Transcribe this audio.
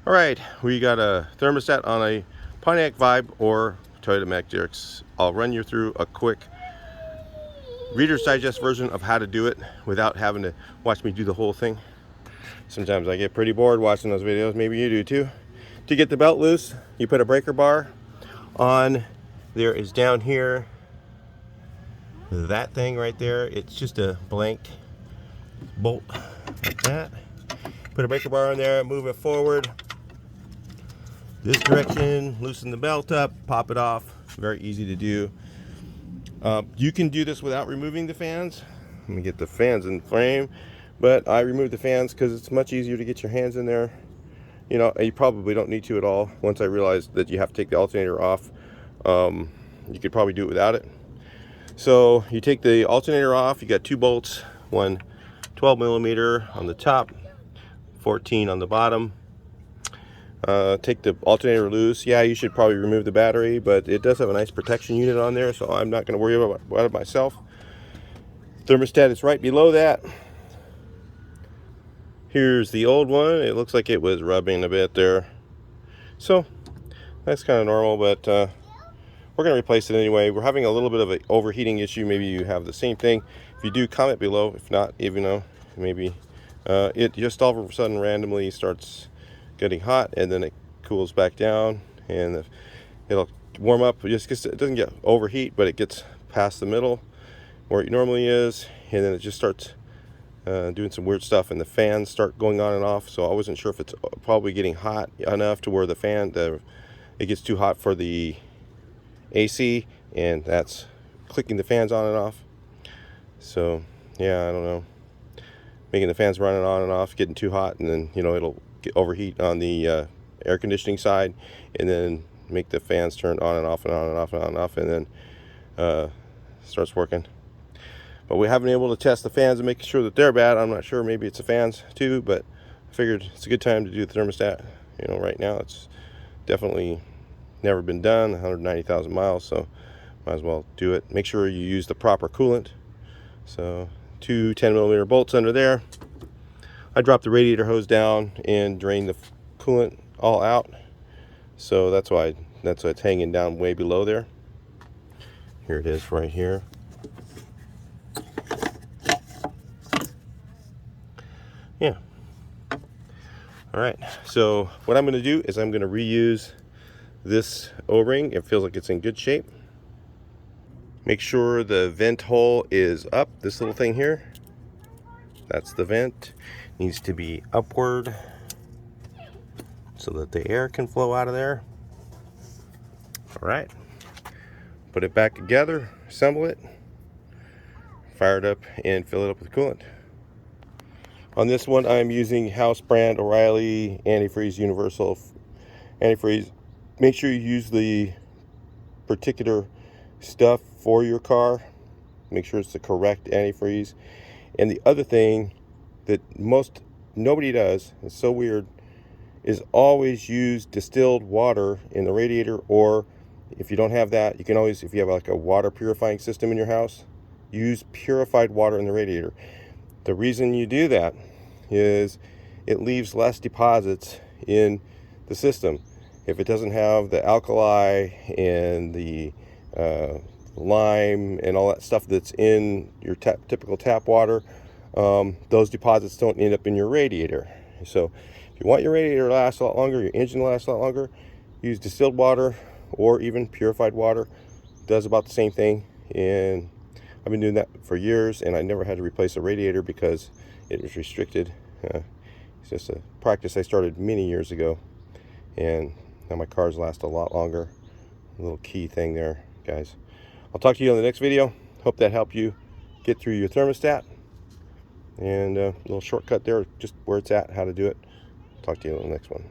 All right, we got a thermostat on a Pontiac Vibe or Toyota Mag-Dx. I'll run you through a quick Reader's Digest version of how to do it without having to watch me do the whole thing. Sometimes I get pretty bored watching those videos, maybe you do too. To get the belt loose, you put a breaker bar on. There is down here, that thing right there, it's just a blank bolt like that. Put a breaker bar on there, move it forward this direction, loosen the belt up, pop it off. Very easy to do. You can do this without removing the fans. Let me get the fans in frame, but I removed the fans because it's much easier to get your hands in there. You know, you probably don't need to at all. Once I realized that you have to take the alternator off, you could probably do it without it. So you take the alternator off. You got two bolts, one 12 millimeter on the top, 14 on the bottom. Take the alternator loose. Yeah, you should probably remove the battery, but it does have a nice protection unit on there, so I'm not going to worry about it myself. Thermostat is right below that. Here's the old one. It looks like it was rubbing a bit there, so that's kind of normal, but we're going to replace it anyway. We're having a little bit of an overheating issue. Maybe you have the same thing. If you do, comment below. If not, even though maybe it just all of a sudden randomly starts getting hot, and then it cools back down, and it'll warm up. Just it doesn't get overheat, but it gets past the middle where it normally is, and then it just starts doing some weird stuff, and the fans start going on and off. So I wasn't sure if it's probably getting hot enough to where it gets too hot for the AC, and that's clicking the fans on and off. So yeah, I don't know, making the fans running on and off, getting too hot, and then it'll overheat on the air conditioning side, and then make the fans turn on and off and on and off and on and off, and then starts working. But we haven't been able to test the fans and make sure that they're bad. I'm not sure, maybe it's the fans too, but I figured it's a good time to do the thermostat. Right now it's definitely never been done, 190,000 miles, so might as well do it. Make sure you use the proper coolant. So two 10 millimeter bolts under there. I dropped the radiator hose down and drained the coolant all out, so that's why it's hanging down way below there. Here it is right here. Yeah. All right, so what I'm going to do is I'm going to reuse this O-ring. It feels like it's in good shape. Make sure the vent hole is up. This little thing here, that's the vent. Needs to be upward so that the air can flow out of there. All right, put it back together, assemble it, fire it up, and fill it up with coolant. On this one, I'm using house brand O'Reilly antifreeze, universal antifreeze. Make sure you use the particular stuff for your car. Make sure it's the correct antifreeze. And the other thing that nobody does, it's so weird, is always use distilled water in the radiator, or if you don't have that, you can always, if you have like a water purifying system in your house, use purified water in the radiator. The reason you do that is it leaves less deposits in the system. If it doesn't have the alkali and the lime and all that stuff that's in your typical tap water, those deposits don't end up in your radiator. So if you want your radiator to last a lot longer, your engine to last a lot longer, use distilled water or even purified water. It does about the same thing, and I've been doing that for years, and I never had to replace a radiator because it was restricted. It's just a practice I started many years ago, and now my cars last a lot longer. A little key thing there, guys. I'll talk to you on the next video. Hope that helped you get through your thermostat. And a little shortcut there, just where it's at, how to do it. Talk to you on the next one.